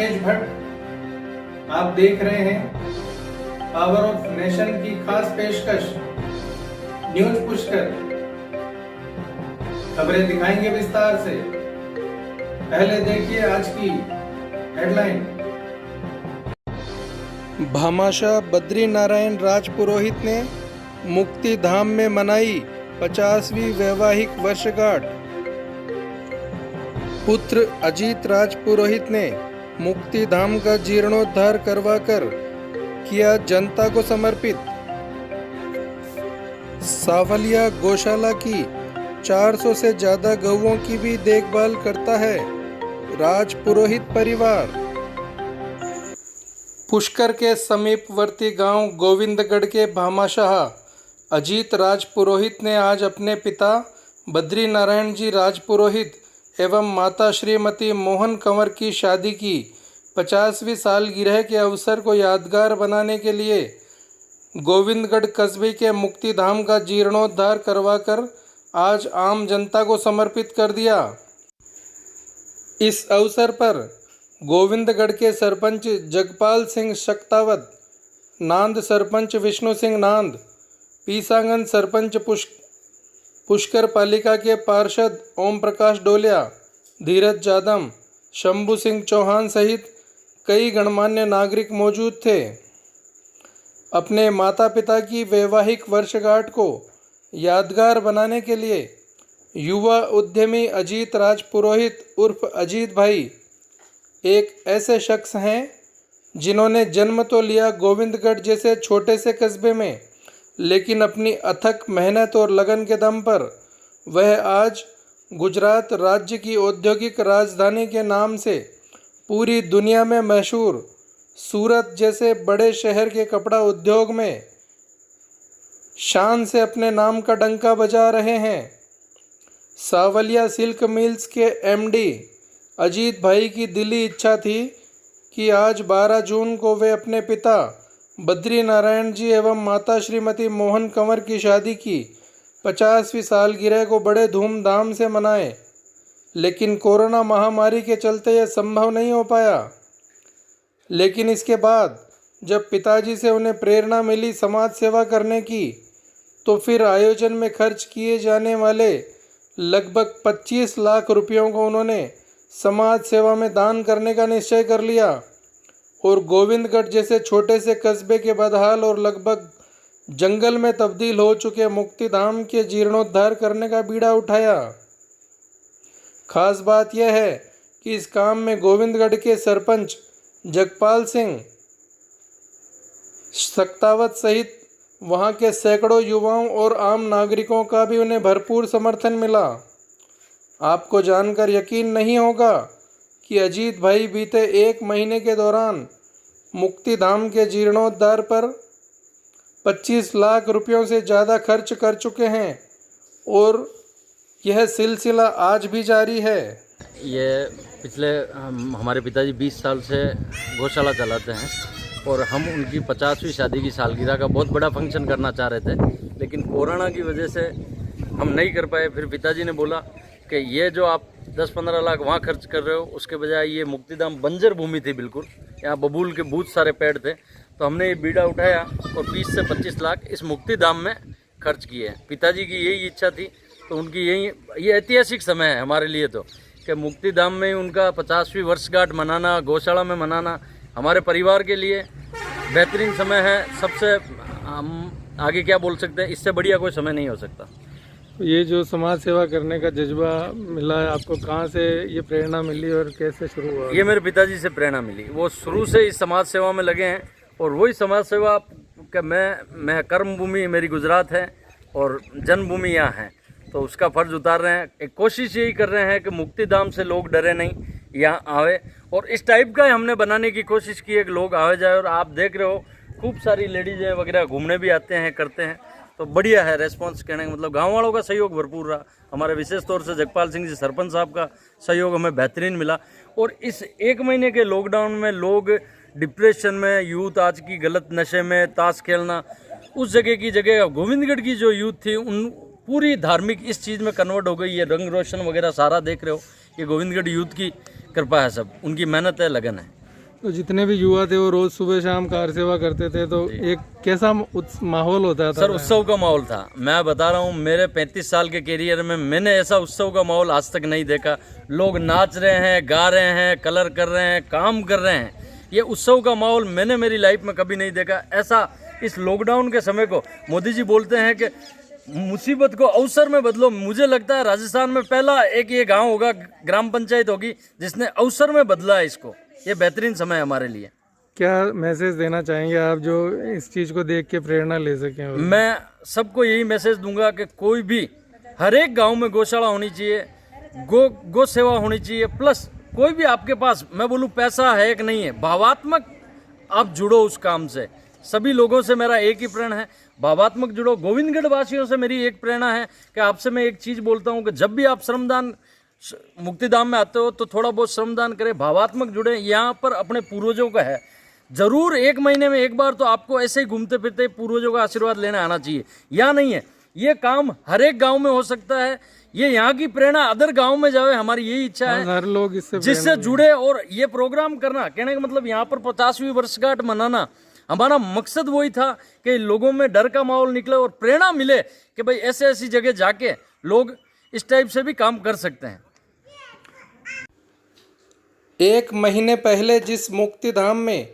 राकेश भट्ट। आप देख रहे हैं पावर ऑफ नेशन की खास पेशकश न्यूज पुष्कर। खबरें दिखाएंगे विस्तार से। पहले देखिए आज की हेडलाइन। भामाशाह बद्री नारायण राजपुरोहित ने मुक्ति धाम में मनाई 50वीं वैवाहिक वर्षगांठ। पुत्र अजीत राजपुरोहित ने मुक्ति धाम का जीर्णोद्धार करवाकर किया जनता को समर्पित। सावलिया गौशाला की 400 से ज्यादा गौओं की भी देखभाल करता है राजपुरोहित परिवार। पुष्कर के समीपवर्ती गांव गोविंदगढ़ के भामाशाह अजीत राजपुरोहित ने आज अपने पिता बद्री नारायण जी राजपुरोहित एवं माता श्रीमती मोहन कंवर की शादी की 50वीं सालगिरह के अवसर को यादगार बनाने के लिए गोविंदगढ़ कस्बे के मुक्ति धाम का जीर्णोद्धार करवाकर आज आम जनता को समर्पित कर दिया। इस अवसर पर गोविंदगढ़ के सरपंच जगपाल सिंह शक्तावत, नांद सरपंच विष्णु सिंह नांद, पीसांगन सरपंच पुष्कर पालिका के पार्षद ओम प्रकाश डोलिया, धीरज जादम, शंभू सिंह चौहान सहित कई गणमान्य नागरिक मौजूद थे। अपने माता पिता की वैवाहिक वर्षगांठ को यादगार बनाने के लिए युवा उद्यमी अजीत राजपुरोहित उर्फ अजीत भाई एक ऐसे शख्स हैं जिन्होंने जन्म तो लिया गोविंदगढ़ जैसे छोटे से कस्बे में, लेकिन अपनी अथक मेहनत और लगन के दम पर वह आज गुजरात राज्य की औद्योगिक राजधानी के नाम से पूरी दुनिया में मशहूर सूरत जैसे बड़े शहर के कपड़ा उद्योग में शान से अपने नाम का डंका बजा रहे हैं। सावलिया सिल्क मिल्स के एमडी अजीत भाई की दिली इच्छा थी कि आज 12 जून को वे अपने पिता बद्री नारायण जी एवं माता श्रीमती मोहन कंवर की शादी की 50वीं सालगिरह को बड़े धूमधाम से मनाएं, लेकिन कोरोना महामारी के चलते यह संभव नहीं हो पाया। लेकिन इसके बाद जब पिताजी से उन्हें प्रेरणा मिली समाज सेवा करने की, तो फिर आयोजन में खर्च किए जाने वाले लगभग 25 लाख रुपयों को उन्होंने समाज सेवा में दान करने का निश्चय कर लिया और गोविंदगढ़ जैसे छोटे से कस्बे के बदहाल और लगभग जंगल में तब्दील हो चुके मुक्ति धाम के जीर्णोद्धार करने का बीड़ा उठाया। खास बात यह है कि इस काम में गोविंदगढ़ के सरपंच जगपाल सिंह शक्तावत सहित वहां के सैकड़ों युवाओं और आम नागरिकों का भी उन्हें भरपूर समर्थन मिला। आपको जानकर यकीन नहीं होगा कि अजीत भाई बीते 1 महीने के दौरान मुक्ति धाम के जीर्णोद्धार पर 25 लाख रुपयों से ज़्यादा खर्च कर चुके हैं और यह सिलसिला आज भी जारी है। ये पिछले हमारे पिताजी 20 साल से गौशाला चलाते हैं और हम उनकी 50वीं शादी की सालगिरह का बहुत बड़ा फंक्शन करना चाह रहे थे, लेकिन कोरोना की वजह से हम नहीं कर पाए। फिर पिताजी ने बोला कि ये जो आप 10-15 लाख वहाँ खर्च कर रहे हो, उसके बजाय ये मुक्तिधाम बंजर भूमि थी बिल्कुल, यहाँ बबूल के बहुत सारे पेड़ थे, तो हमने ये बीड़ा उठाया और 20 से 25 लाख इस मुक्तिधाम में खर्च किए हैं। पिताजी की यही इच्छा थी, तो उनकी ये ऐतिहासिक समय है हमारे लिए तो कि मुक्तिधाम में उनका 50वीं वर्षगांठ मनाना, गौशाला में मनाना हमारे परिवार के लिए बेहतरीन समय है। सबसे हम आगे क्या बोल सकते हैं, इससे बढ़िया कोई समय नहीं हो सकता। ये जो समाज सेवा करने का जज्बा मिला है आपको, कहाँ से ये प्रेरणा मिली और कैसे शुरू हुआ? ये मेरे पिताजी से प्रेरणा मिली। वो शुरू से इस समाज सेवा में लगे हैं और वही समाज सेवा का मैं कर्म भूमि मेरी गुजरात है और जन्मभूमि यहाँ है, तो उसका फर्ज उतार रहे हैं। एक कोशिश यही कर रहे हैं कि मुक्तिधाम से लोग डरे नहीं, यहाँ आवे, और इस टाइप का हमने बनाने की कोशिश की है कि लोग आवे जाए। और आप देख रहे हो खूब सारी लेडीज़ें वगैरह घूमने भी आते हैं, करते हैं, तो बढ़िया है रेस्पॉन्स। कहने का मतलब गाँव वालों का सहयोग भरपूर रहा। हमारे विशेष तौर से जगपाल सिंह जी सरपंच साहब का सहयोग हमें बेहतरीन मिला। और इस 1 महीने के लॉकडाउन में लोग डिप्रेशन में, यूथ आज की गलत नशे में, ताश खेलना, उस जगह की जगह गोविंदगढ़ की जो यूथ थी उन पूरी धार्मिक इस चीज़ में कन्वर्ट हो गई है। रंग रोशन वगैरह सारा देख रहे हो, ये गोविंदगढ़ यूथ की कृपा है, सब उनकी मेहनत है, लगन है। तो जितने भी युवा थे वो रोज सुबह शाम कार सेवा करते थे, तो एक कैसा माहौल होता था? सर उत्सव का माहौल था। मैं बता रहा हूँ, मेरे 35 साल के कैरियर में मैंने ऐसा उत्सव का माहौल आज तक नहीं देखा। लोग नाच रहे हैं, गा रहे हैं, कलर कर रहे हैं, काम कर रहे हैं। ये उत्सव का माहौल मैंने मेरी लाइफ में कभी नहीं देखा। ऐसा इस लॉकडाउन के समय को मोदी जी बोलते हैं कि मुसीबत को अवसर में बदलो। मुझे लगता है राजस्थान में पहला एक ये गांव होगा, ग्राम पंचायत होगी, जिसने अवसर में बदला है इसको। ये बेहतरीन समय है हमारे लिए। क्या मैसेज देना चाहेंगे आप जो इस चीज को देख के प्रेरणा ले सकें? मैं सबको यही मैसेज दूंगा कि कोई भी, हर एक गांव में गौशाला होनी चाहिए, गो सेवा होनी चाहिए। प्लस कोई भी आपके पास, मैं बोलूँ पैसा है कि नहीं है, भावात्मक आप जुड़ो उस काम से। सभी लोगों से मेरा एक ही प्रेरणा है, भावात्मक जुड़ो। गोविंदगढ़ वासियों से मेरी एक प्रेरणा है कि आपसे मैं एक चीज़ बोलता हूँ कि जब भी आप श्रमदान मुक्तिधाम में आते हो तो थोड़ा बहुत श्रमदान करें, भावात्मक जुड़े। यहाँ पर अपने पूर्वजों का है, जरूर 1 महीने में एक बार तो आपको ऐसे ही घूमते फिरते पूर्वजों का आशीर्वाद लेने आना चाहिए। या नहीं है, ये काम हर एक गांव में हो सकता है। ये यहाँ की प्रेरणा अदर गांव में जाए, हमारी यही इच्छा है, हर लोग जिससे जुड़े। और ये प्रोग्राम करना, कहने का मतलब यहाँ पर 50वीं वर्षगांठ मनाना, हमारा मकसद वही था कि लोगों में डर का माहौल निकले और प्रेरणा मिले कि भाई ऐसे ऐसी जगह जाके लोग इस टाइप से भी काम कर सकते हैं। 1 महीने पहले जिस मुक्तिधाम में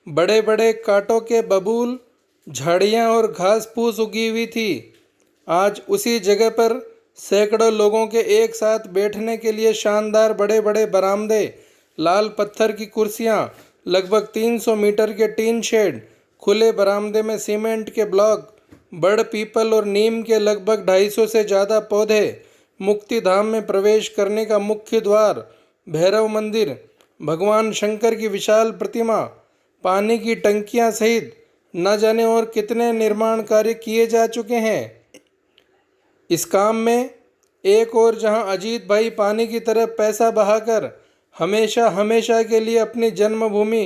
बड़े बड़े कांटों के बबूल, झाड़ियाँ और घास फूस उगी हुई थी, आज उसी जगह पर सैकड़ों लोगों के एक साथ बैठने के लिए शानदार बड़े बड़े बरामदे, लाल पत्थर की कुर्सियाँ, लगभग 300 मीटर के टीन शेड, खुले बरामदे में सीमेंट के ब्लॉक, बड़ पीपल और नीम के लगभग 250 से ज़्यादा पौधे, मुक्तिधाम में प्रवेश करने का मुख्य द्वार, भैरव मंदिर, भगवान शंकर की विशाल प्रतिमा, पानी की टंकियां सहित न जाने और कितने निर्माण कार्य किए जा चुके हैं। इस काम में एक और जहां अजीत भाई पानी की तरह पैसा बहाकर हमेशा हमेशा के लिए अपनी जन्मभूमि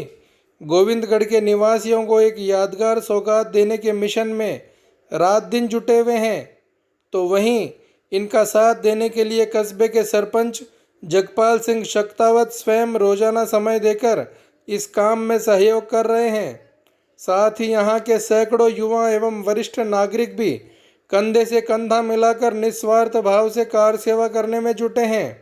गोविंदगढ़ के निवासियों को एक यादगार सौगात देने के मिशन में रात दिन जुटे हुए हैं, तो वहीं इनका साथ देने के लिए कस्बे के सरपंच जगपाल सिंह शक्तावत स्वयं रोजाना समय देकर इस काम में सहयोग कर रहे हैं। साथ ही यहाँ के सैकड़ों युवा एवं वरिष्ठ नागरिक भी कंधे से कंधा मिलाकर निस्वार्थ भाव से कार सेवा करने में जुटे हैं।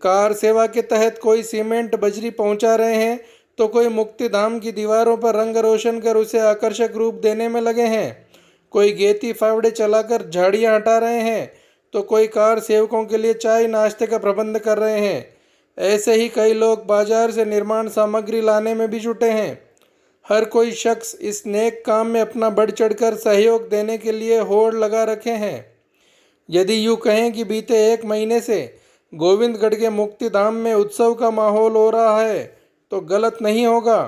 कार सेवा के तहत कोई सीमेंट बजरी पहुंचा रहे हैं, तो कोई मुक्तिधाम की दीवारों पर रंग रोशन कर उसे आकर्षक रूप देने में लगे हैं, कोई गेती फावड़े चलाकर झाड़ियां हटा रहे हैं, तो कोई कार सेवकों के लिए चाय नाश्ते का प्रबंध कर रहे हैं। ऐसे ही कई लोग बाजार से निर्माण सामग्री लाने में भी जुटे हैं। हर कोई शख्स इस नेक काम में अपना बढ़ चढ़कर सहयोग देने के लिए होड़ लगा रखे हैं। यदि यूँ कहें कि बीते 1 महीने से गोविंदगढ़ के मुक्तिधाम में उत्सव का माहौल हो रहा है तो गलत नहीं होगा।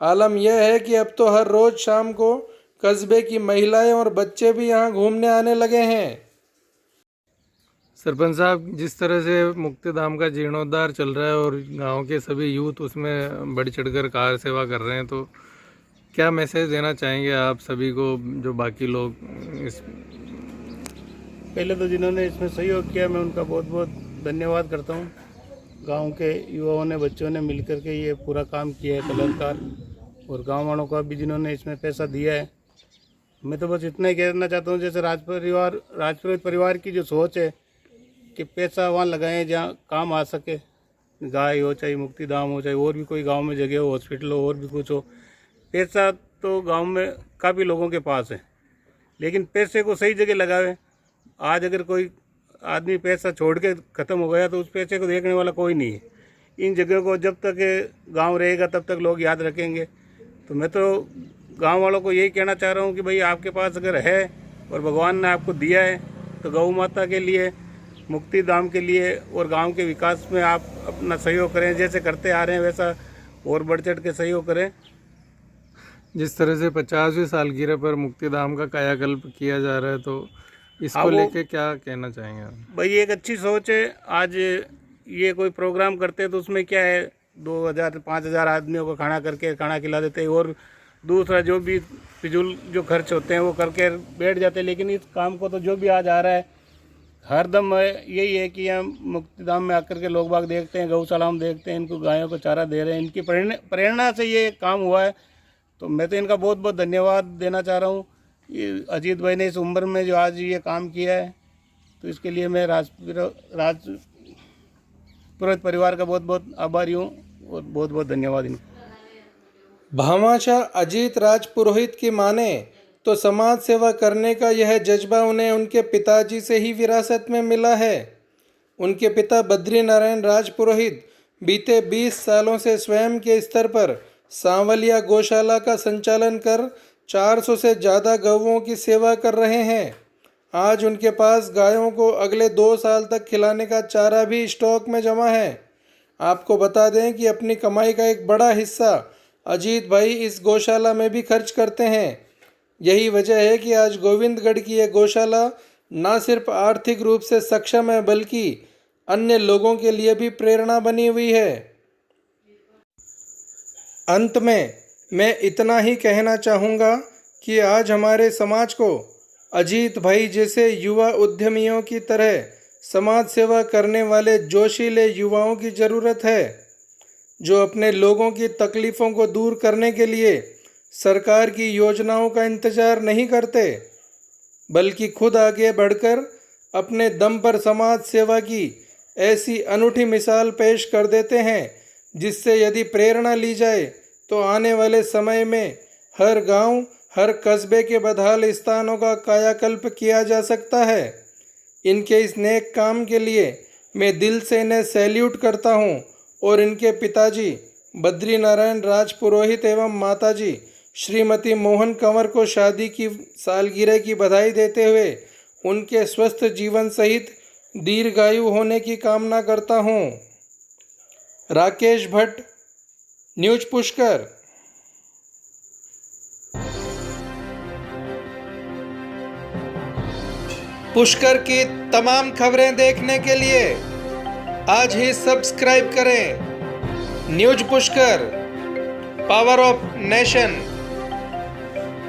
आलम यह है कि अब तो हर रोज शाम को कस्बे की महिलाएं और बच्चे भी यहाँ घूमने आने लगे हैं। सरपंच साहब, जिस तरह से मुक्तिधाम का जीर्णोद्धार चल रहा है और गांव के सभी यूथ उसमें बढ़ चढ़कर कार सेवा कर रहे हैं, तो क्या मैसेज देना चाहेंगे आप सभी को, जो बाकी लोग इस पहले तो जिन्होंने इसमें सहयोग किया मैं उनका बहुत बहुत धन्यवाद करता हूँ। गांव के युवाओं ने, बच्चों ने मिलकर के ये पूरा काम किया है, कलरकार, और गांव वालों का भी जिन्होंने इसमें पैसा दिया है। मैं तो बस इतना ही कहना चाहता हूँ, जैसे राजपूत परिवार की जो सोच है कि पैसा वहाँ लगाएं जहाँ काम आ सके, गाय हो, चाहे मुक्तिधाम हो, चाहे और भी कोई गांव में जगह हो, हॉस्पिटल हो, और भी कुछ हो। पैसा तो गांव में काफ़ी लोगों के पास है, लेकिन पैसे को सही जगह लगावे। आज अगर कोई आदमी पैसा छोड़ के ख़त्म हो गया तो उस पैसे को देखने वाला कोई नहीं है। इन जगह को जब तक गांव रहेगा तब तक लोग याद रखेंगे। तो मैं तो गांव वालों को यही कहना चाह रहा हूं कि भाई आपके पास अगर है और भगवान ने आपको दिया है तो गौ माता के लिए, मुक्तिधाम के लिए और गांव के विकास में आप अपना सहयोग करें। जैसे करते आ रहे हैं वैसा और बढ़ चढ़ के सहयोग करें। जिस तरह से 50वीं सालगिरह पर मुक्तिधाम का कायाकल्प किया जा रहा है, तो इसको लेके क्या कहना चाहेंगे आप? भाई एक अच्छी सोच है। आज ये कोई प्रोग्राम करते हैं तो उसमें क्या है, 2000-5000 आदमियों को खाना खिला देते हैं, और दूसरा जो भी फिजूल जो खर्च होते हैं वो करके बैठ जाते हैं। लेकिन इस काम को तो जो भी आज आ रहा है हरदम यही है कि हम मुक्तिधाम में आकर के लोग बाग देखते हैं, गौशाला में देखते हैं, इनको गायों को चारा दे रहे हैं, इनकी प्रेरणा से ये काम हुआ है। तो मैं तो इनका बहुत बहुत धन्यवाद देना चाह रहा हूँ। ये अजीत भाई ने इस उम्र में जो आज ये काम किया है, तो इसके लिए मैं पुरोहित परिवार का बहुत बहुत आभारी हूँ और बहुत बहुत धन्यवाद इनको। भामाशाह अजीत राज पुरोहित की माने तो समाज सेवा करने का यह जज्बा उन्हें उनके पिताजी से ही विरासत में मिला है। उनके पिता बद्री नारायण राज पुरोहित बीते 20 सालों से स्वयं के स्तर पर सांवलिया गौशाला का संचालन कर 400 से ज़्यादा गौओं की सेवा कर रहे हैं। आज उनके पास गायों को अगले 2 साल तक खिलाने का चारा भी स्टॉक में जमा है। आपको बता दें कि अपनी कमाई का एक बड़ा हिस्सा अजीत भाई इस गौशाला में भी खर्च करते हैं। यही वजह है कि आज गोविंदगढ़ की यह गौशाला न सिर्फ आर्थिक रूप से सक्षम है, बल्कि अन्य लोगों के लिए भी प्रेरणा बनी हुई है। अंत में मैं इतना ही कहना चाहूँगा कि आज हमारे समाज को अजीत भाई जैसे युवा उद्यमियों की तरह समाज सेवा करने वाले जोशीले युवाओं की ज़रूरत है, जो अपने लोगों की तकलीफ़ों को दूर करने के लिए सरकार की योजनाओं का इंतज़ार नहीं करते, बल्कि खुद आगे बढ़कर अपने दम पर समाज सेवा की ऐसी अनूठी मिसाल पेश कर देते हैं, जिससे यदि प्रेरणा ली जाए तो आने वाले समय में हर गांव, हर कस्बे के बदहाल स्थानों का कायाकल्प किया जा सकता है। इनके इस नेक काम के लिए मैं दिल से इन्हें सैल्यूट करता हूं और इनके पिताजी बद्री नारायण राज पुरोहित एवं माताजी श्रीमती मोहन कंवर को शादी की सालगिरह की बधाई देते हुए उनके स्वस्थ जीवन सहित दीर्घायु होने की कामना करता हूं। राकेश भट्ट, न्यूज पुष्कर। पुष्कर की तमाम खबरें देखने के लिए आज ही सब्सक्राइब करें news Pushkar, power of nation.